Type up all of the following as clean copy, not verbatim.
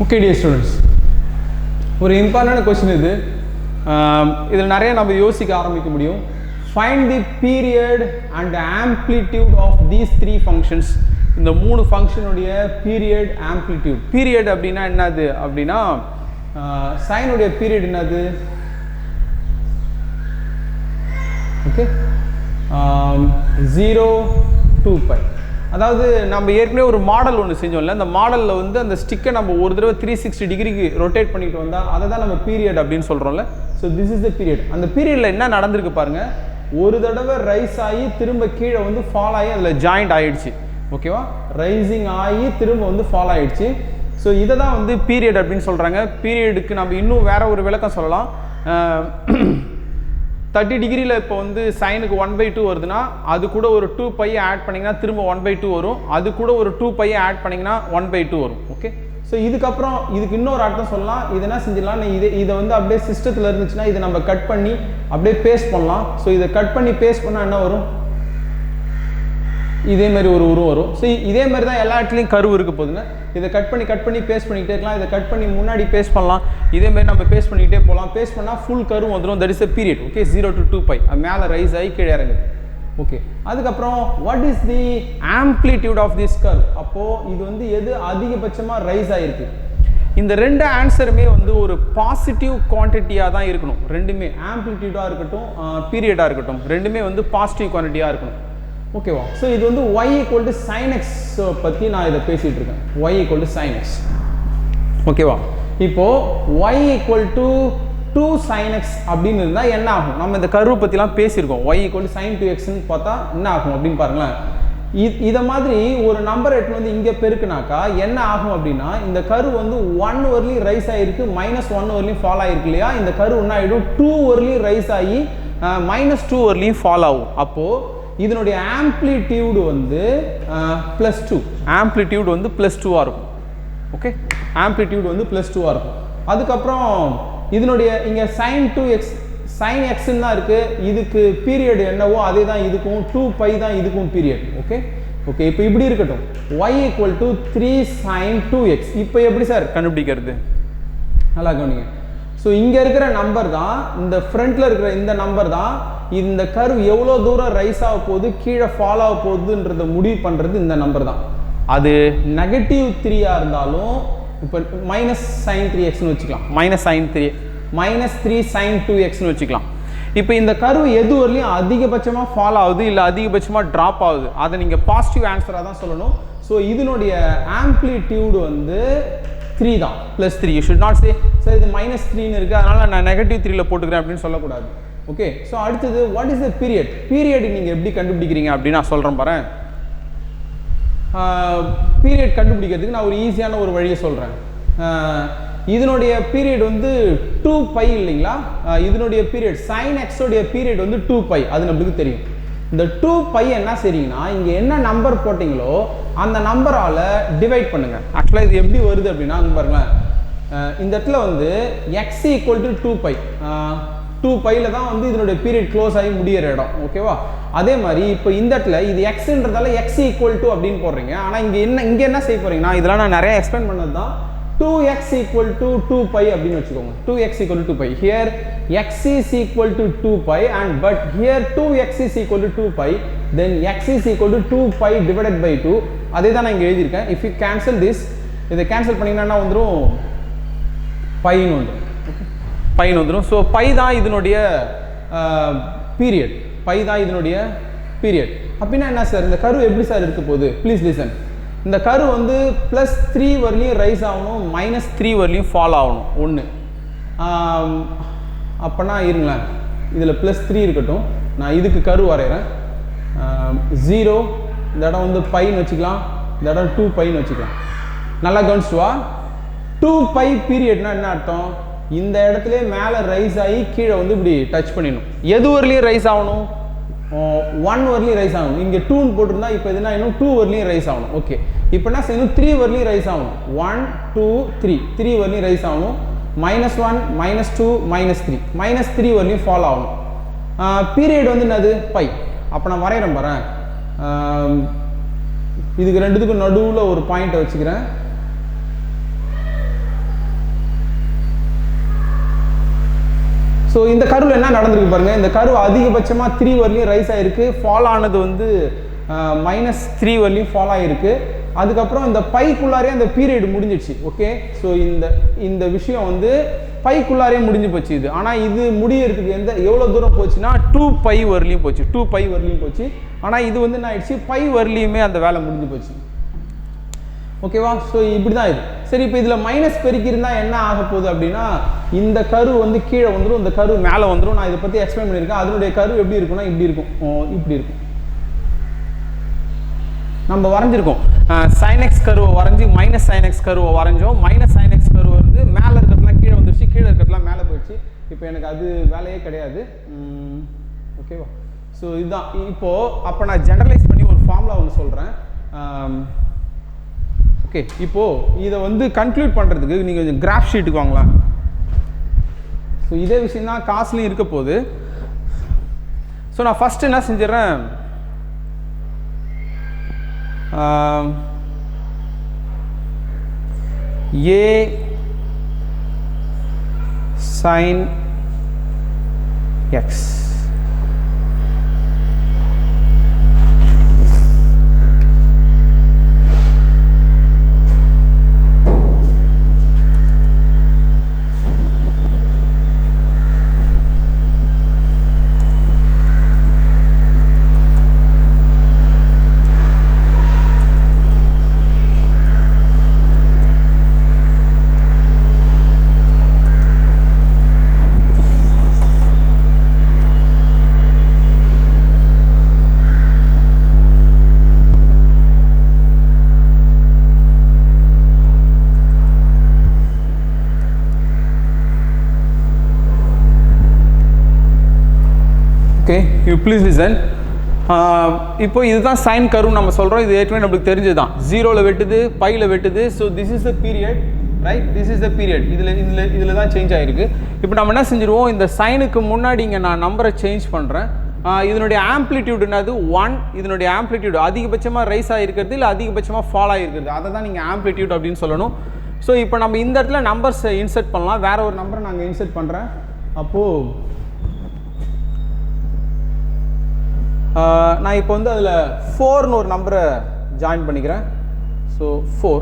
Okay dear students, ஒரு important question இது. இதில் நிறைய நம்ம யோசிக்க ஆரம்பிக்க முடியும். Find the period and the amplitude of these three functions. இந்த மூணு ஃபங்க்ஷனுடைய பீரியட் ஆம்ப்ளிடியூட். பீரியட் அப்படின்னா என்னது அப்படின்னா சைனுடைய பீரியட் என்னது? ஓகே 0 2 π. அதாவது நம்ம ஏற்கனவே ஒரு மாடல் ஒன்று செஞ்சோம்ல, அந்த மாடலில் வந்து அந்த ஸ்டிக்கை நம்ம ஒரு தடவை 360 டிகிரிக்கு ரொட்டேட் பண்ணிட்டு வந்தால் அதை தான் நம்ம பீரியட் அப்படின்னு சொல்கிறோம்ல. So this is the period. அந்த பீரியடில் என்ன நடந்திருக்கு பாருங்கள், ஒரு தடவை ரைஸ் ஆகி திரும்ப கீழே வந்து ஃபால் ஆகி அதில் ஜாயிண்ட் ஆகிடுச்சு. ஓகேவா, ரைசிங் ஆகி திரும்ப வந்து ஃபால் ஆகிடுச்சு. ஸோ இதை தான் வந்து பீரியட் அப்படின்னு சொல்கிறாங்க. பீரியடுக்கு நம்ம இன்னும் வேற ஒரு விளக்கம் சொல்லலாம். 30 டிகிரியில் இப்போ வந்து சைனுக்கு 1/2 வருதுன்னா அது கூட ஒரு 2 π ஆட் பண்ணிங்கன்னா திரும்ப 1/2 வரும். அது கூட ஒரு 2 π ஆட் பண்ணிங்கன்னா 1/2 வரும். ஓகே, ஸோ இதுக்கப்புறம் இதுக்கு இன்னொரு அர்த்தம் சொல்லலாம். இது என்ன செஞ்சிடலாம், இதை வந்து அப்படியே சிஸ்டத்தில் இருந்துச்சுன்னா இதை நம்ம கட் பண்ணி அப்படியே பேஸ்ட் பண்ணலாம். ஸோ இதை கட் பண்ணி பேஸ்ட் பண்ணால் என்ன வரும், இதே மாதிரி ஒரு உருவம் வரும். ஸோ இதே மாதிரி தான் எல்லா இடத்துலையும் கர்வ் இருக்க போதுங்க. இதை கட் பண்ணி பேஸ்ட் பண்ணிக்கிட்டே இருக்கலாம். இதை கட் பண்ணி முன்னாடி பேஸ்ட் பண்ணலாம். இதே மாதிரி நம்ம பேஸ்ட் பண்ணிக்கிட்டே போகலாம். பேஸ்ட் பண்ணால் ஃபுல் கர்வ் வந்துடும். That is a period. Okay, 0 to 2 π மேலே ரைஸ் ஆகி கீழே இறங்குது. ஓகே, அதுக்கப்புறம் what is the amplitude of this curve? அப்போது இது வந்து எது அதிகபட்சமாக ரைஸ் ஆகிருக்கு? இந்த ரெண்டு ஆன்சருமே வந்து ஒரு பாசிட்டிவ் குவான்டிட்டியாக தான் இருக்கணும். ரெண்டுமே ஆம்ப்ளிடியூடாக இருக்கட்டும் பீரியடாக இருக்கட்டும், ரெண்டுமே வந்து பாசிட்டிவ் குவான்டிட்டியாக இருக்கணும். ஓகேவா, ஸோ இது வந்து y equal to sine x பற்றி நான் இதை பேசிகிட்டு இருக்கேன். y equal to sine x. ஓகேவா, இப்போது y equal to 2 sin x அப்படின்னு இருந்தால் என்ன ஆகும்? நம்ம இந்த கர்வு பற்றிலாம் பேசியிருக்கோம். y ஈக்குவல் டு sin 2xன்னு பார்த்தா என்ன ஆகும் அப்படின்னு பாருங்களேன். இதை மாதிரி ஒரு நம்பர் எடுத்து வந்து இங்கே பெருக்குனாக்கா என்ன ஆகும் அப்படின்னா, இந்த கர்வு வந்து 1 வரலையும் ரைஸ் ஆகிருக்கு, -1 வரலையும் ஃபால் ஆகிருக்கு இல்லையா? இந்த கர்வு என்ன ஆகிடும், 2 வரலையும் ரைஸ் ஆகி -2 வரலையும் ஃபால் ஆகும். அப்போது இதனுடைய ஆம்ப்ளிடியூடு வந்து +2. ஆம்ப்ளிடியூடு வந்து +2ஆக இருக்கும். ஓகே, ஆம்ப்ளிடியூடு வந்து +2ஆக இருக்கும். அதுக்கப்புறம் இதனுடைய இங்கே sin 2x sin xன்னு தான் இருக்குது. இதுக்கு பீரியட் என்னவோ அதே தான் இதுக்கும், 2 π தான் இதுக்கும் பீரியட். ஓகே ஓகே, இப்போ இப்படி இருக்கட்டும். y equal to 3 sin 2x. இப்போ எப்படி சார் கண்டுபிடிக்கிறது? நல்லா கவனிங்க. ஸோ இங்கே இருக்கிற நம்பர் தான், இந்த ஃப்ரண்ட்டில் இருக்கிற இந்த நம்பர் தான் இந்த கர்வ் எவ்வளோ தூரம் ரைஸ் ஆக போகுது கீழே ஃபால் ஆக போகுதுன்றதை முடிவு பண்ணுறது இந்த நம்பர் தான். அது -3 இருந்தாலும் இப்போ -sin 3xன்னு வச்சுக்கலாம், -3 sin 2xன்னு வச்சுக்கலாம். இப்போ இந்த கர்வ் எது வரலையும் அதிகபட்சமாக ஃபால் ஆகுது இல்லை அதிகபட்சமாக ட்ராப் ஆகுது, அதை நீங்கள் பாசிட்டிவ் ஆன்சராக தான் சொல்லணும். ஸோ இதனுடைய ஆம்ப்ளிடியூடு வந்து 3 தான், +3. You should not say sir இது -3ன்னு இருக்குது அதனால் நான் -3ல் போட்டுக்கிறேன் அப்படின்னு சொல்லக்கூடாது. ஓகே, ஸோ அடுத்தது what is the period? Period நீங்கள் எப்படி கண்டுபிடிக்கிறீங்க அப்படின்னு நான் சொல்கிறேன் பாருங்க. பீரியட் கண்டுபிடிக்கிறதுக்கு நான் ஒரு ஈஸியான ஒரு வழியை சொல்கிறேன். இதனுடைய பீரியட் வந்து 2 π இல்லைங்களா? இதனுடைய பீரியட் sin x உடைய பீரியட் வந்து 2 π, அது நம்மளுக்கு தெரியும். இந்த 2 π என்ன செய்றீங்கன்னா, இங்கே என்ன நம்பர் போட்டிங்களோ அந்த நம்பரால் டிவைட் பண்ணுங்கள். ஆக்சுவலாக இது எப்படி வருது அப்படின்னா பாருங்களேன், இந்த இடத்துல வந்து x ஈக்குவல் டு 2 π, 2 πல தான் வந்து இதனுடைய பீரியட் க்ளோஸ் ஆகி முடியிற இடம். ஓகேவா, அதே மாதிரி இப்போ இந்த இடத்துல இது எக்ஸ்ன்றதால x ஈக்குவல் டு அப்படின்னு போடுறீங்க. ஆனால் இங்கே என்ன செய்ய போறீங்கன்னா, இதெல்லாம் நான் நிறைய எக்ஸ்பிளைன் பண்ணது தான். 2x ஈக்குவல் டு 2 π அப்படின்னு வச்சுக்கோங்க. 2x equal to 2 π. Here x is equal to 2 π and but here 2x is equal to 2 π, then x is equal to 2 π divided by 2. அதே தான் நான் இங்கே எழுதியிருக்கேன். if you cancel this, இதை கேன்சல் பண்ணிங்கன்னா வந்துடும் பைன்னு வந்துடும். பைன்னு வந்துடும். ஸோ பை தான் இதனுடைய பீரியட். பை தான் இதனுடைய பீரியட். அப்படின்னா என்ன சார், இந்த கர்வ் எப்படி சார் இருக்க போகுது? Please listen. இந்த கர்வ் வந்து +3 வரலையும் ரைஸ் ஆகணும், -3 வரலையும் ஃபால் ஆகணும். ஒன்று அப்போனா இருங்களேன், இதில் +3 இருக்கட்டும், நான் இதுக்கு கர்வ் வரைகிறேன். 0 இந்த இடம் வந்து பைன்னு வச்சுக்கலாம், இந்த இடம் 2 πன்னு வச்சுக்கலாம். நல்லா கவனிச்சுவா. 2 π பீரியட்னா என்ன அர்த்தம், இந்த இடத்துல மேலே ரைஸ் ஆகி கீழே வந்து இப்படி டச் பண்ணிடணும். எது வரலையும் ரைஸ் ஆகணும், 1 வரலையும் ரைஸ் ஆகணும். இங்கே 2ன்னு போட்டிருந்தா இப்போ எதுனா இன்னும் 2 வரலையும் ரைஸ் ஆகணும். ஓகே, இப்போ என்ன செய்யணும், 3 வரலையும் ரைஸ் ஆகணும். 1 2 3 வரலையும் ரைஸ் ஆகணும். -1 -2 -3 -3 வரலையும் ஃபால் ஆகணும். பீரியட் வந்து என்னது, பை. அப்போ நான் வரைகிறேன் பாரு. இதுக்கு ரெண்டுத்துக்கும் நடுவில் ஒரு பாயிண்ட்டை வச்சுக்கிறேன். ஸோ இந்த கருவில் என்ன நடந்திருக்கு பாருங்கள், இந்த கரு அதிகபட்சமாக 3 வரலையும் ரைஸ் ஆகிருக்கு, ஃபால் ஆனது வந்து -3 வரலையும் ஃபால் ஆகிருக்கு. அதுக்கப்புறம் இந்த பைக்குள்ளாரே அந்த பீரியட் முடிஞ்சிடுச்சு. ஓகே, ஸோ இந்த விஷயம் வந்து பைக்குள்ளாரே முடிஞ்சு போச்சு இது. ஆனால் இது முடியறதுக்கு எவ்வளோ தூரம் போச்சுன்னா 2π வரலையும் போச்சு, 2π வரலையும் போச்சு. ஆனால் இது வந்து என்ன ஆயிடுச்சு, π வரலையுமே அந்த வேலை முடிஞ்சு போச்சு. ஓகேவா, ஸோ இப்படி தான் இது. சரி, இப்போ இதில் மைனஸ் பெருக்கி இருந்தால் என்ன ஆக போகுது அப்படின்னா, இந்த கரு வந்து கீழே வந்துடும், இந்த கரு மேலே வந்துடும். நான் இதை பற்றி எக்ஸ்பிளைன் பண்ணியிருக்கேன். அதனுடைய கரு எப்படி இருக்குன்னா இப்படி இருக்கும், இப்படி இருக்கும். நம்ம வரைஞ்சிருக்கோம் sin x கருவை வரைஞ்சி -sin x கருவை வரைஞ்சோம். -sin x கருவை வந்து மேலே இருக்கிறதுலாம் கீழே வந்துருச்சு, கீழே இருக்கிறதுலாம் மேலே போயிடுச்சு. இப்போ எனக்கு அது வேலையே கிடையாது. ஓகேவா, ஸோ இதுதான். இப்போது அப்போ நான் ஜெனரலைஸ் பண்ணி ஒரு ஃபார்முலா ஒன்று சொல்கிறேன். ஓகே, இப்போது இதை வந்து கன்க்ளூட் பண்ணுறதுக்கு நீங்கள் கொஞ்சம் கிராஃப் ஷீட்டுக்கு வாங்கலாம். ஸோ இதே விஷயம் தான் காசுலையும் இருக்க போகுது. ஸோ நான் ஃபஸ்ட்டு என்ன செஞ்சிடறேன், A sin x okay, you please listen. இப்போ இதுதான் சைன் கர்வ் நம்ம சொல்கிறோம். இது ஏற்கனவே நம்மளுக்கு தெரிஞ்சது தான். 0ல் வெட்டுது, பையில் வெட்டுது. So this is the period, right? This is the period. இதில் தான் சேஞ்ச் ஆகிருக்கு. இப்போ நம்ம என்ன செஞ்சுருவோம், இந்த சைனுக்கு முன்னாடி இங்கே நான் நம்பரை சேஞ்ச் பண்ணுறேன். இதனுடைய ஆம்ப்ளிடியூட் என்னது 1. இதனுடைய ஆம்ப்ளிடியூட் அதிகபட்சமாக ரைஸ் ஆகிருக்கிறது இல்லை அதிகபட்சமாக ஃபால் ஆகிருக்கிறது, அதை தான் நீங்கள் ஆம்ப்ளிடியூட் அப்படின்னு சொல்லணும். ஸோ இப்போ நம்ம இந்த இடத்துல நம்பர்ஸை இன்சர்ட் பண்ணலாம். வேறு ஒரு நம்பரை நாங்கள் இன்சர்ட் பண்ணுறேன். அப்போது நான் இப்போ வந்து அதில் 4ன்னு ஒரு நம்பரை ஜாயின் பண்ணிக்கிறேன். ஸோ 4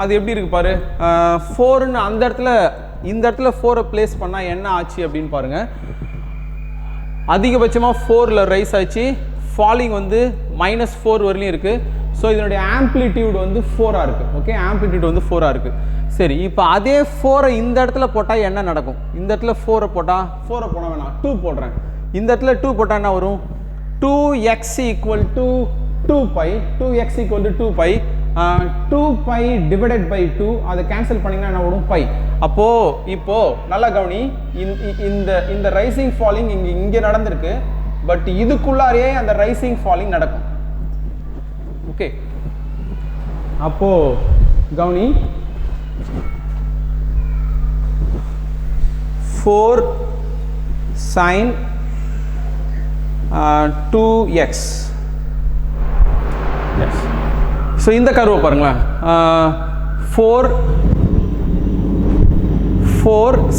அது எப்படி இருக்கு பாரு. 4ன்னு அந்த இடத்துல இந்த இடத்துல 4ஐ பிளேஸ் பண்ணால் என்ன ஆச்சு அப்படின்னு பாருங்கள். அதிகபட்சமாக 4ல் ரைஸ் ஆச்சு, ஃபாலிங் வந்து -4 வரலையும் இருக்குது. ஸோ இதனுடைய ஆம்ப்ளிடியூட் வந்து 4ஆக இருக்குது. ஓகே, ஆம்ப்ளிடியூட் வந்து 4ஆக இருக்குது. சரி, இப்போ அதே 4ஐ இந்த இடத்துல போட்டால் என்ன நடக்கும்? இந்த இடத்துல 4ஐ போட்டால் 4ஐ போட வேணாம், 2 போடுறேன். இந்த இடத்துல 2 போட்டால் என்ன வரும்? 2x = 2π. 2x = 2π. 2π டிவைடட் பை 2, அதை கேன்சல் பண்ணிங்கன்னா என்ன வரும்? பை. இப்போது நல்லா கவனி, இந்த ரைசிங் ஃபாலிங் இங்கே நடந்திருக்கு. பட் இதுக்குள்ளாரையே அந்த ரைசிங் ஃபாலிங் நடக்கும். ஓகே, அப்போது கவனி, 4 sin 2x. yes. ஸோ இந்த கர்வை பாருங்களேன், 4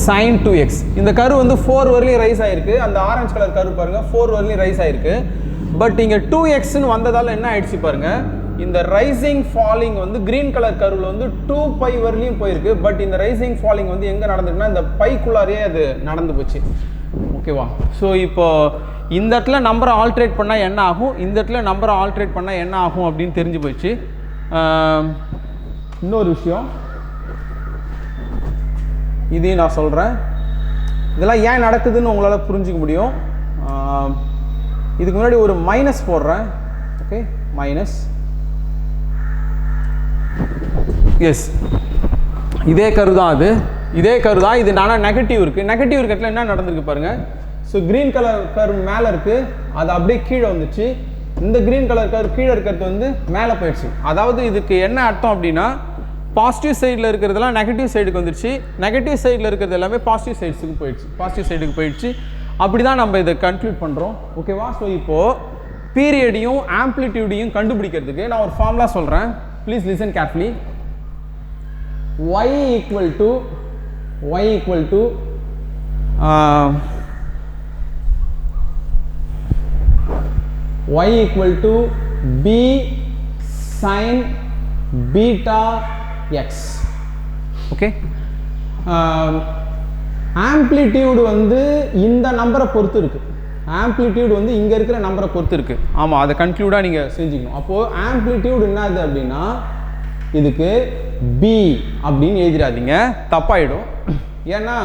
sin 2x. இந்த கர்வ் வந்து 4 வரலையும் ரைஸ் ஆகிருக்கு. அந்த ஆரஞ்சு கலர் கர்வ் பாருங்கள், 4 வரலையும் ரைஸ் ஆகிருக்கு. பட் இங்கே 2xன்னு வந்ததால் என்ன ஆயிடுச்சு பாருங்கள், இந்த ரைசிங் ஃபாலிங் வந்து கிரீன் கலர் கர்வில் வந்து 2π வரலையும் போயிருக்கு. பட் இந்த ரைசிங் ஃபாலிங் வந்து எங்கே நடந்துக்குன்னா இந்த பைக்குள்ளாரையே அது நடந்து போச்சு. ஓகேவா, ஸோ இப்போ இந்த இடத்துல நம்பரை ஆல்ட்ரேட் பண்ணால் என்ன ஆகும், இந்த இடத்துல நம்பரை ஆல்ட்ரேட் பண்ணால் என்ன ஆகும் அப்படின்னு தெரிஞ்சு போயிடுச்சு. இன்னொரு விஷயம் இதையும் நான் சொல்கிறேன். இதெல்லாம் ஏன் நடக்குதுன்னு உங்களால் புரிஞ்சிக்க முடியும். இதுக்கு முன்னாடி ஒரு மைனஸ் போடுறேன். Okay, minus. எஸ், இதே கரு தான் அது, இதே கரு தான் இது. ஆனால் நெகட்டிவ் இருக்குது. நெகட்டிவ் இருக்கிறதுல என்ன நடந்திருக்கு பாருங்கள். ஸோ க்ரீன் கலர் கர்வ் மேலே இருக்குது, அது அப்படியே கீழே வந்துச்சு. இந்த க்ரீன் கலர் கர்வ் கீழே இருக்கிறது வந்து மேலே போயிடுச்சு. அதாவது இதுக்கு என்ன அர்த்தம் அப்படின்னா, பாசிட்டிவ் சைடில் இருக்கிறதெல்லாம் நெகட்டிவ் சைடுக்கு வந்துடுச்சு, நெகட்டிவ் சைடில் இருக்கிறது எல்லாமே பாசிட்டிவ் சைட்ஸுக்கு போயிடுச்சு, பாசிட்டிவ் சைடுக்கு போயிடுச்சு. அப்படி தான் நம்ம இதை கன்க்ளூட் பண்ணுறோம். ஓகேவா, ஸோ இப்போது பீரியடையும் ஆம்ப்ளிடியூடையும் கண்டுபிடிக்கிறதுக்கு நான் ஒரு ஃபார்முலா சொல்கிறேன். Please listen carefully. y = y equal to b sin beta x. Okay, amplitude வந்து இந்த நம்பரை பொறுத்து இருக்குது. ஆம்ப்ளிடியூட் வந்து இங்கே இருக்கிற நம்பரை பொறுத்து இருக்குது. ஆமாம், அதை கன்க்ளூடாக நீங்கள் செஞ்சுக்கணும். அப்போது ஆம்ப்ளிடியூட் என்னது அப்படின்னா இதுக்கு b அப்படின்னு எழுதிடாதீங்க, தப்பாயிடும். ஏன்னா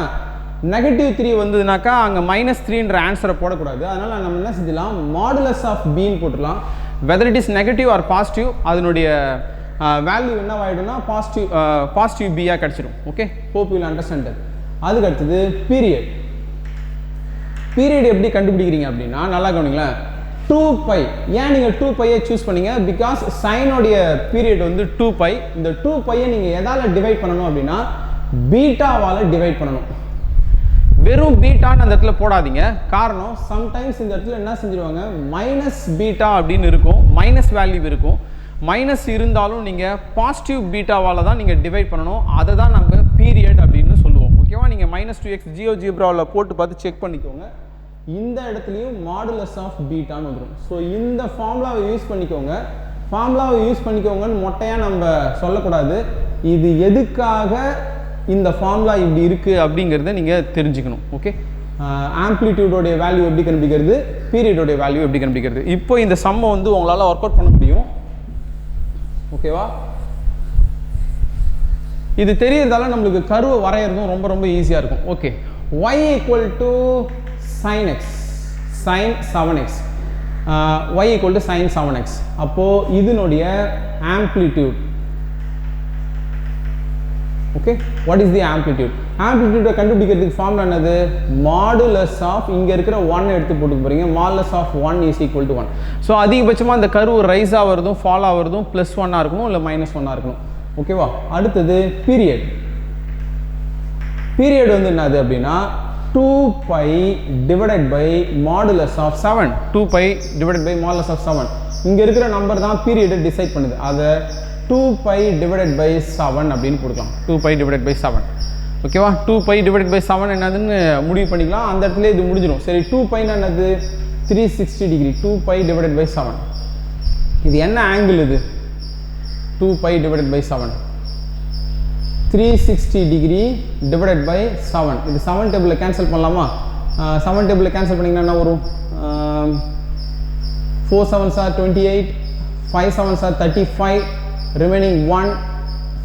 -3 வந்ததுனாக்கா அங்கே -3ன்ற ஆன்சரை போடக்கூடாது. அதனால் நம்ம என்ன செஞ்சலாம், மாடுலஸ் ஆஃப் பின்னு போட்டுடலாம். Whether it is negative or positive, அதனுடைய வேல்யூ என்னவாயிடும்னா பாசிட்டிவ் பியாக கிடச்சிடும். Okay, hope you will understand that. அதுக்கு அடுத்தது பீரியட். பீரியட் எப்படி கண்டுபிடிக்கிறீங்க அப்படின்னா, நல்லா கவனிங்களேன், 2π. ஏன் நீங்கள் 2πயை சூஸ் பண்ணீங்க? பிகாஸ் சைனோடைய பீரியட் வந்து 2π. இந்த 2πயை நீங்கள் எதால் டிவைட் பண்ணணும் அப்படின்னா பீட்டாவால் டிவைட் பண்ணணும். வெறும் பீட்டான்னு அந்த இடத்துல போடாதீங்க. காரணம், சம்டைம்ஸ் இந்த இடத்துல என்ன செஞ்சிருவாங்க, மைனஸ் பீட்டா அப்படின்னு இருக்கும், மைனஸ் வேல்யூ இருக்கும். மைனஸ் இருந்தாலும் நீங்கள் பாசிட்டிவ் பீட்டாவால் தான் நீங்கள் டிவைட் பண்ணணும். அதை தான் நம்ம பீரியட் அப்படின்னு சொல்லுவோம். ஓகேவா? நீங்கள் -2x ஜியோஜிப்ராவில் போட்டு பார்த்து செக் பண்ணிக்கோங்க. இந்த இடத்துலையும் மாடுலஸ் ஆஃப் பீட்டான்னு வந்துடும். ஸோ இந்த ஃபார்முலாவை யூஸ் பண்ணிக்கோங்க. ஃபார்முலாவை யூஸ் பண்ணிக்கோங்கன்னு மொட்டையாக நம்ம சொல்லக்கூடாது. இது எதுக்காக இந்த ஃபார்முலா இப்படி இருக்குது அப்படிங்கிறத நீங்கள் தெரிஞ்சுக்கணும். ஓகே, ஆம்ப்ளிடியூடோடைய வேல்யூ எப்படி கண்டுபிடிக்கிறது, பீரியடோடைய வேல்யூ எப்படி கண்டுபிடிக்கிறது. இப்போ இந்த சம்மை வந்து உங்களால் ஒர்க் அவுட் பண்ண முடியும். ஓகேவா? இது தெரியறதால நம்மளுக்கு கருவை வரைகிறதும் ரொம்ப ரொம்ப ஈஸியாக இருக்கும். Okay, y equal to sin x, sin 7x, y equal to sin 7x. அப்போது இதனுடைய amplitude. Okay, what is the amplitude? ஆம்ப்ளிடியூடை கண்டுபிடிக்கிறதுக்கு ஃபார்முலா என்னது? மாடுலஸ் ஆஃப், இங்கே இருக்கிற 1 எடுத்து போட்டுக்க போகிறீங்க. Modulus of 1 is equal to 1. So அதிகபட்சமாக அந்த கர்வ் ரைஸ் ஆகிறதும் ஃபால் ஆகிறதும் +1 இருக்கணும், இல்லை -1 இருக்கணும். ஓகேவா? அடுத்தது பீரியட். பீரியட் வந்து என்னது அப்படின்னா 2π divided by modulus of 7. 2π divided by modulus of 7. இங்கே இருக்கிற நம்பர் தான் பீரியடை டிசைட் பண்ணுது. அதை 2π டிவைடட் பை 7 அப்படின்னு கொடுக்கலாம். 2π டிவைடட் பை 7. ஓகேவா? 2π டிவைடட் பை 7 என்னதுன்னு முடிவு பண்ணிக்கலாம். அந்த இடத்துல இது முடிஞ்சிடும். சரி, 2π என்னது? 360 டிகிரி. 2π divided by 7. இது என்ன ஆங்கிள்? இது 2π divided by 7, 360 degree divided by 7. இது 7 டேபிளில் கேன்சல் பண்ணலாமா? 7 டேபிளில் கேன்சல் பண்ணிங்கன்னா என்ன வரும்? 4 7s are 28, 5 7s are 35, remaining 1,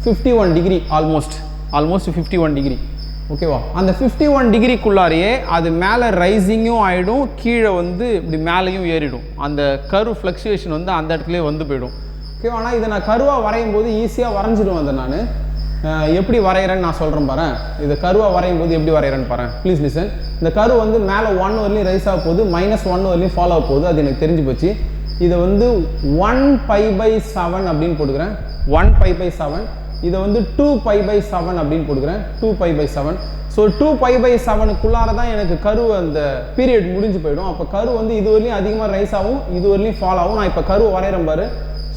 51 degree, almost 51 degree. ஓகேவா? அந்த 51 டிகிரிக்குள்ளாரையே அது மேலே ரைசிங்கும் ஆகிடும், கீழே வந்து இப்படி மேலேயும் ஏறிடும். அந்த கர்வ் ஃப்ளக்சுவேஷன் வந்து அந்த இடத்துலேயே வந்து போயிடும். ஓகேவா? ஆனால் இதை நான் கருவாக வரையும் போது ஈஸியாக வரைஞ்சிடுவேன். அதை நான் எப்படி வரைகிறேன்னு நான் சொல்கிறேன் பாரு. இதை கருவாக வரையும் போது எப்படி வரைகிறேன்னு பாரு. Please listen. இந்த கரு வந்து மேலே 1 வரலையும் ரைஸ் ஆக போகுது, -1 வரலையும் ஃபாலோ ஆக போகுது. அது எனக்கு தெரிஞ்சு போச்சு. இதை வந்து 1π/7 அப்படின்னு போட்டுக்கிறேன். 1π/7. இதை வந்து 2π/7 அப்படின்னு போட்டுக்கிறேன். 2π/7. ஸோ 2π/7க்குள்ளார தான் எனக்கு கரு அந்த பீரியட் முடிஞ்சு போயிடும். அப்போ கரு வந்து இது வரலையும் அதிகமாக ரைஸ் ஆகும், இது வரலையும் ஃபால் ஆகும். நான் இப்போ கரு வரைகிறேன் பாரு.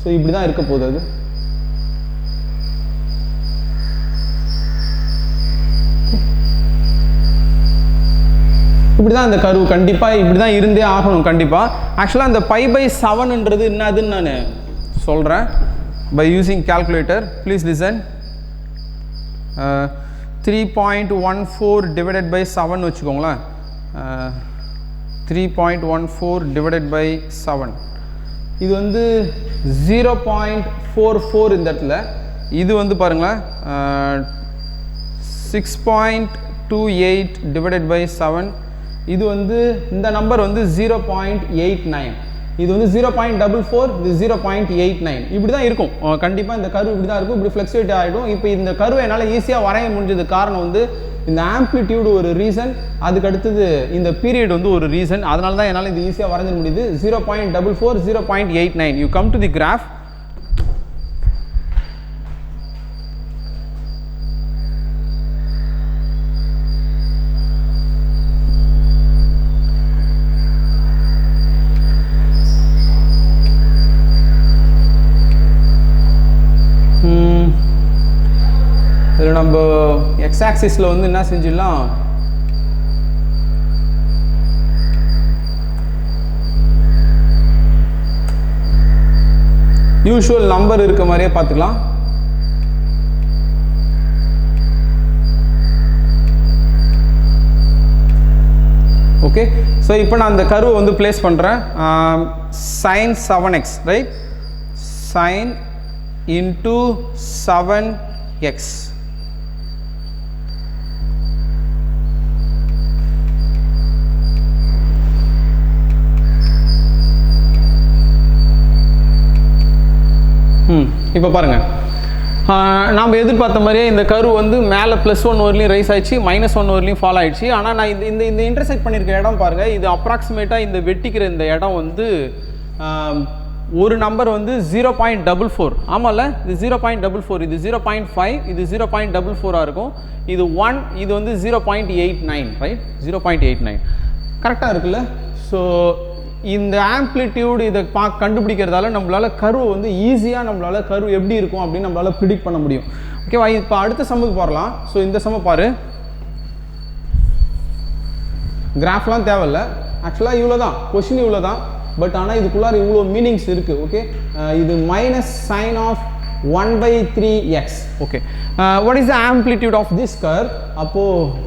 ஸோ இப்படி தான் இருக்க போகுது. அது இப்படி தான் இந்த கர்வ் கண்டிப்பாக இப்படி தான் இருந்தே ஆகணும் கண்டிப்பாக. ஆக்சுவலாக அந்த π/7ன்றது என்னதுன்னு நான் சொல்கிறேன் by using calculator. Please listen. 3.14 divided by 7 வச்சுக்கோங்களேன். 3.14 டிவைடட் பை 7. இது வந்து 0.44 இந்த இடத்துல. இது வந்து பாருங்களேன் 6.28 டிவைடட் பை 7. இது வந்து இந்த நம்பர் வந்து 0.89. இது வந்து 0.44, இது 0.89. இப்படி தான் இருக்கும் கண்டிப்பாக. இந்த கர்வ் இப்படி தான் இருக்கும், இப்படி ஃப்ளக்சுவேட் ஆகிடும். இப்போ இந்த கர்வை என்னால் ஈஸியாக வரைய முடிஞ்சது காரணம் வந்து இந்த ஆம்ப்ளிடியூடு ஒரு ரீசன், அதுக்கு அடுத்தது இந்த பீரியட் வந்து ஒரு ரீசன். அதனால தான் என்னால் இது ஈஸியாக வரைஞ்சிட முடியுது. 0.44, 0.89. You come to the graph. இதில் நம்ம எக்ஸ் ஆக்சிஸில் வந்து என்ன செஞ்சிடலாம், யூஷுவல் நம்பர் இருக்க மாதிரியே பார்த்துக்கலாம். ஓகே, ஸோ இப்போ நான் அந்த கர்வை வந்து பிளேஸ் பண்ணுறேன். sin 7x, right? sin into 7x. இப்போ பாருங்கள், நாம் எதிர்பார்த்த மாதிரியே இந்த கர்வ் வந்து மேலே +1 வரலையும் ரைஸ் ஆயிடுச்சு, -1 வரலையும் ஃபால் ஆயிடுச்சு. ஆனால் நான் இந்த இன்டர்செக்ட் பண்ணியிருக்க இடம் பாருங்கள், இது அப்ராக்சிமேட்டாக இந்த வெட்டிக்கிற இந்த இடம் வந்து ஒரு நம்பர் வந்து 0.44. ஆமாம்ல, இது 0.44, இது 0.5, இது 0.44 இருக்கும். இது 1, இது வந்து 0.89, ரைட்? 0.89 கரெக்டாக இருக்குல்ல? ஸோ இந்த ஆம்ப்ளிடியூட் இதை கண்டுபிடிக்கிறதால நம்மளால் கர்வ் வந்து ஈஸியாக நம்மளால் கர்வ் எப்படி இருக்கும் அப்படின்னு நம்மளால் ப்ரிடிக்ட் பண்ண முடியும். ஓகேவா? இப்போ அடுத்த சம்முக்கு போகலாம். ஸோ இந்த சம்மை பாரு, கிராஃப்லாம் தேவையில்லை, ஆக்சுவலாக இவ்வளோ தான் கொஷின், இவ்வளோ தான். பட் ஆனால் இதுக்குள்ளார இவ்வளோ மீனிங்ஸ் இருக்குது. ஓகே, இது -sin of 1/3x. Okay, what is the amplitude of this curve? அப்போது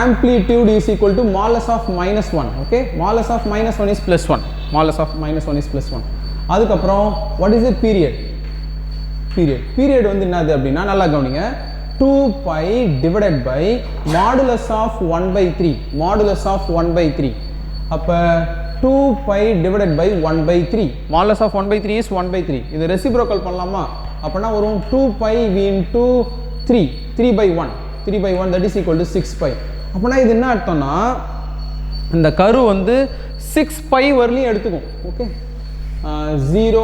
amplitude is equal to modulus of -1. okay, modulus of -1 is +1, modulus of -1 is +1. அதுக்கப்புறம் what is the period? period வந்து என்னது அப்படின்னா, நல்லா கவனிங்க, 2π divided by modulus of 1/3, modulus of 1/3. அப்போ 2π divided by 1/3, modulus of 1/3 is 1/3. இது reciprocal பண்ணலாமா? அப்போனா வரும் 2π into 3, 3/1, 3/1, that is equal to 6π. அப்போனா இது என்ன அர்த்தம்னா, இந்த கர்வ் வந்து 6π வரலையும் எடுத்துக்கும். ஓகே, 0,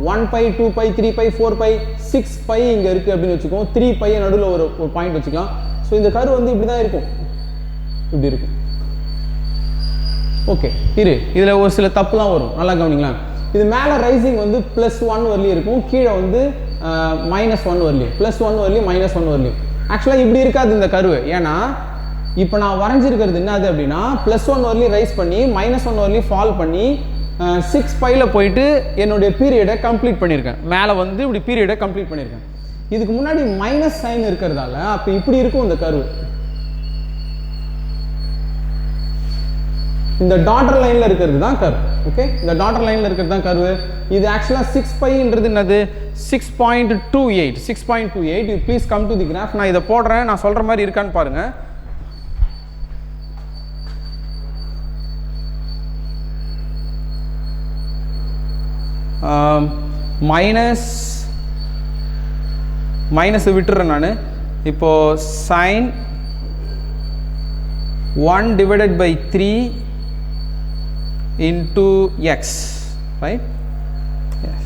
1π, 2π, 3π, 4π, 6π இங்கே இருக்குது அப்படின்னு வச்சுக்கோம். 3π நடுவில் ஒரு பாயிண்ட் வச்சுக்கலாம். ஸோ இந்த கர்வ் வந்து இப்படி தான் இருக்கும், இப்படி இருக்கும். ஓகே, இதில் ஒரு சில தப்புலாம் வரும், நல்லா கவனிங்களா. இது மேலே ரைசிங் வந்து +1 வரலையும் இருக்கும், கீழே வந்து -1 வரலையும், +1 வரலையும் -1 வரலையும். ஆக்சுவலாக இப்படி இருக்காது இந்த கர்வ். ஏன்னா இப்போ நான் வரைஞ்சிருக்கிறது என்னது அப்படின்னா, +1 வரலையும் ரைஸ் பண்ணி -1 வரலையும் ஃபால் பண்ணி 6πல போயிட்டு என்னுடைய பீரியடை கம்ப்ளீட் பண்ணியிருக்கேன். மேலே வந்து இப்படி பீரியடை கம்ப்ளீட் பண்ணியிருக்கேன். இதுக்கு முன்னாடி மைனஸ் சைன் இருக்கிறதால அப்போ இப்படி இருக்கும் இந்த கர்வ். இந்த டாட்டர் லைனில் இருக்கிறது தான் கர்வ். ஓகே, இந்த டாட்டர் லைனில் இருக்கிறது தான் கர்வ். இது ஆக்சுவலாக 6πன்றது என்னது, 6.28, 6.28. You please come to the graph. நான் இதை போடுறேன், நான் சொல்கிற மாதிரி இருக்கான்னு பாருங்கள். மைனஸ் விட்டுறேன் நான். இப்போது sin 1 divided by 3 into x, right? Yes.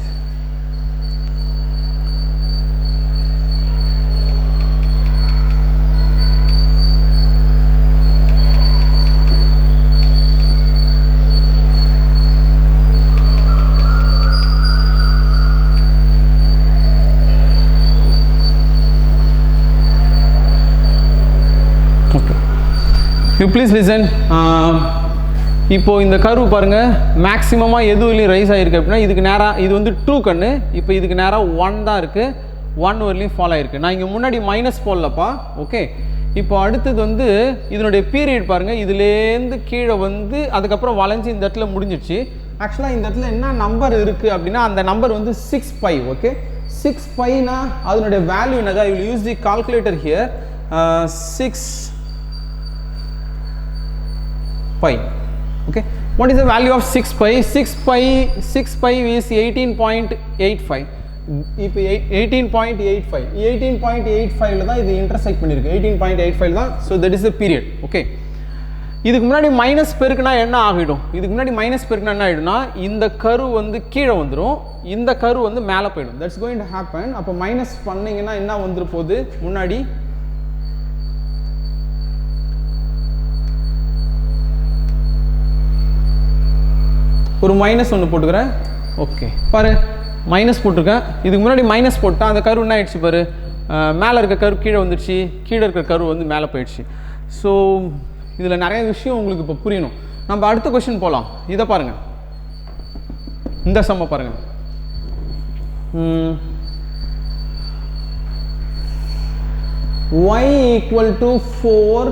Okay. You please listen. இப்போது இந்த கர்வ் பாருங்கள், மேக்ஸிமமாக எதுவும் ரைஸ் ஆகிருக்கு அப்படின்னா இதுக்கு நேராக இது வந்து 2 கண்ணு, இப்போ இதுக்கு நேராக 1 தான் இருக்குது, 1 வரலையும் ஃபால் ஆகிருக்கு. நான் இங்கே முன்னாடி மைனஸ் போடலப்பா. ஓகே, இப்போ அடுத்தது வந்து இதனுடைய பீரியட் பாருங்கள், இதுலேருந்து கீழே வந்து அதுக்கப்புறம் வளைஞ்சி இந்த இடத்துல முடிஞ்சிடுச்சு. ஆக்சுவலாக இந்த இடத்துல என்ன நம்பர் இருக்குது அப்படின்னா, அந்த நம்பர் வந்து 6π. ஓகே, 6πனா அதனுடைய வேல்யூ என்னது? I will use the calculator here. 6π. okay, what is the value of 6π? 6π is 18.85. இப்போ 18.85, 18.85ல தான் இது இன்டர்செக்ட் பண்ணியிருக்கு, 18.85 தான். So that is the period. Okay, இதுக்கு முன்னாடி மைனஸ் பெருக்குனா என்ன ஆகிடும்? இதுக்கு முன்னாடி மைனஸ் பெருக்குனா என்ன ஆகிடும்னா, இந்த கர்வ் வந்து கீழே வந்துடும், இந்த கர்வ் வந்து மேலே போயிடும். That's going to happen. அப்போ மைனஸ் பண்ணிங்கன்னா என்ன வந்துரு போகுது? முன்னாடி ஒரு மைனஸ் ஒன்று போட்டுக்கிறேன். ஓகே, பாரு, மைனஸ் போட்டிருக்கேன். இதுக்கு முன்னாடி மைனஸ் போட்டால் அந்த கர்வ் என்ன ஆயிடுச்சு பாரு, மேலே இருக்க கர்வ் கீழே வந்துடுச்சு, கீழே இருக்கிற கர்வ் வந்து மேலே போயிடுச்சு. ஸோ இதில் நிறைய விஷயம் உங்களுக்கு இப்போ புரியணும். நம்ம அடுத்த கொஸ்டின் போகலாம். இதை பாருங்கள், இந்த சம்ம பாருங்கள். y equal to 4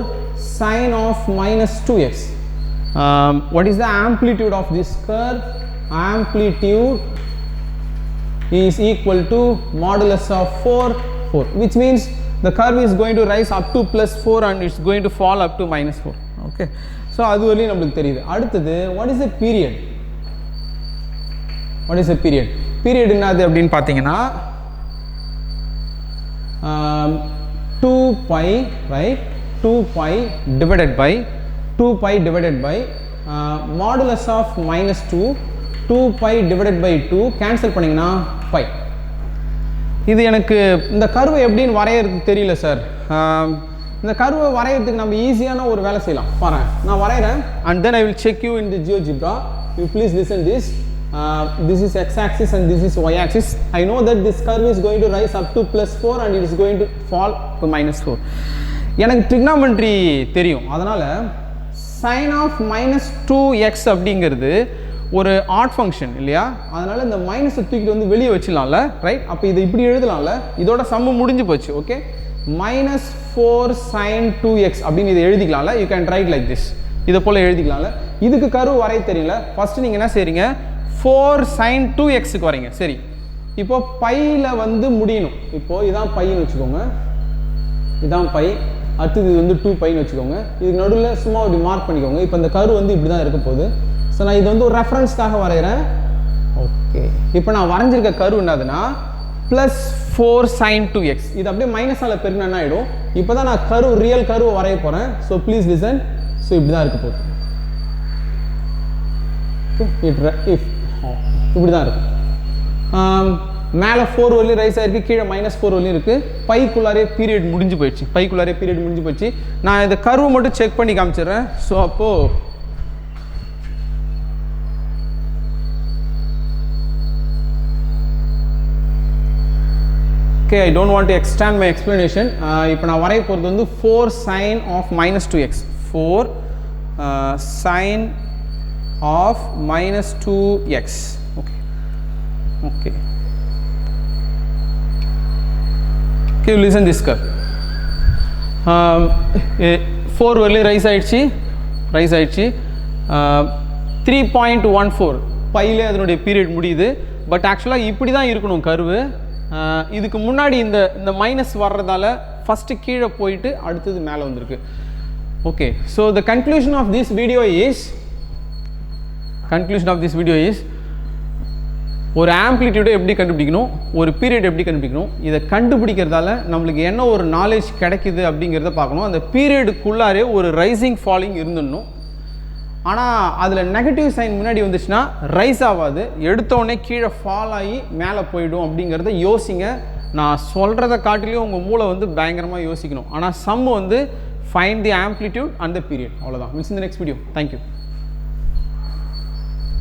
sine of minus 2x. What is the amplitude of this curve? Amplitude is equal to modulus of 4, which means the curve is going to rise up to plus 4 and it's going to fall up to minus 4. Okay, so அது வரையும் நம்மளுக்கு தெரியுது. அடுத்தது what is the period? What is the period? Period என்னது அப்படின்னு பார்த்தீங்கன்னா 2 pi, right? 2 pi divided by modulus of minus 2 pi divided by 2 cancel பண்ணிங்கன்னா pi. இது எனக்கு இந்த கர்வை எப்படின்னு வரையறது தெரியல சார். இந்த கர்வை வரையறதுக்கு நம்ம ஈஸியான ஒரு வேலை செய்யலாம். பாருங்க, நான் வரைகிறேன் and then I will check you in the GeoGebra. You please listen this. This is x-axis and this is y-axis. I know that this curve is going to rise up to plus 4 and it is going to fall to minus 4. எனக்கு trigonometry தெரியும். அதனால sin of minus 2x அப்படிங்கிறது ஒரு add function இல்லையா, அதனால இந்த மைனஸை தூக்கிட்டு வந்து வெளியே வச்சிடலாம்ல, ரைட்? அப்போ இதை இப்படி எழுதலாம்ல, இதோட சம்மு முடிஞ்சு போச்சு. ஓகே, minus 4 sin 2x அப்படின்னு இதை எழுதிக்கலாம்ல. You can write like this, இதை போல் எழுதிக்கலாம்ல. இதுக்கு கர்வ் வரைய தெரியல. ஃபஸ்ட்டு நீங்கள் என்ன செய்றீங்க, 4 sin 2xக்கு வரீங்க. சரி, இப்போ பையில் வந்து முடியணும். இப்போது இதான் பைன்னு வச்சுக்கோங்க, இதான் பை. அடுத்தது இது வந்து 2 பைன்னு வச்சுக்கோங்க. இதுக்கு நடுவில் சும்மா இப்படி மார்க் பண்ணிக்கோங்க. இப்போ இந்த கர்வ் வந்து இப்படி தான் இருக்க போகுது. ஸோ நான் இது வந்து ஒரு ரெஃபரன்ஸ்க்காக வரைகிறேன். ஓகே, இப்போ நான் வரைஞ்சிருக்க கர்வ் என்னதுன்னா ப்ளஸ் 4 sin 2x. இது அப்படியே மைனஸால் பெருனா என்ன ஆகிடும். இப்போ தான் நான் கர்வ், ரியல் கர்வ் வரைய போகிறேன். So please listen. ஸோ இப்படி தான் இருக்க போகுது. இப்படி தான் இருக்கும். மேலே 4 வரையும் ரைஸ் ஆகிருக்கு, கீழே -4 வரையும் இருக்குது. பைக்குள்ளாரே பீரியட் முடிஞ்சு போயிடுச்சு. நான் இந்த கர்வு மட்டும் செக் பண்ணி காமிச்சிடுறேன். ஸோ அப்போது okay, I don't want to extend my explanation. இப்போ நான் வரைய போகிறது வந்து 4 sin of minus 2x. 4 sin of minus 2x. Okay, listen this curve. 4 வரையும் ரைஸ் ஆயிடுச்சு. 3.14 பையிலே அதனுடைய பீரியட் முடியுது. பட் ஆக்சுவலாக இப்படி தான் இருக்கணும் கர்வு. இதுக்கு முன்னாடி இந்த மைனஸ் வர்றதால ஃபஸ்ட்டு கீழே போயிட்டு அடுத்தது மேலே வந்திருக்கு. Okay, so the conclusion of this video is ஒரு ஆம்ப்ளிடியூடை எப்படி கண்டுபிடிக்கணும், ஒரு பீரியட் எப்படி கண்டுபிடிக்கணும். இதை கண்டுபிடிக்கிறதால நம்மளுக்கு என்ன ஒரு நாலேஜ் கிடைக்குது அப்படிங்கிறத பார்க்கணும். அந்த பீரியடுக்குள்ளாரே ஒரு ரைசிங் ஃபாலிங் இருந்துடணும். ஆனால் அதில் நெகட்டிவ் சைன் முன்னாடி வந்துச்சுன்னா ரைஸ் ஆகாது, எடுத்தோடனே கீழே ஃபால் ஆகி மேலே போயிடும். அப்படிங்கிறத யோசிங்க. நான் சொல்கிறத காட்டிலையும் உங்கள் மூளை வந்து பயங்கரமாக யோசிக்கணும். ஆனால் சம் வந்து find the amplitude and the period. அவ்வளோதான். மிஸ் இந்த நெக்ஸ்ட் வீடியோ. தேங்க்யூ.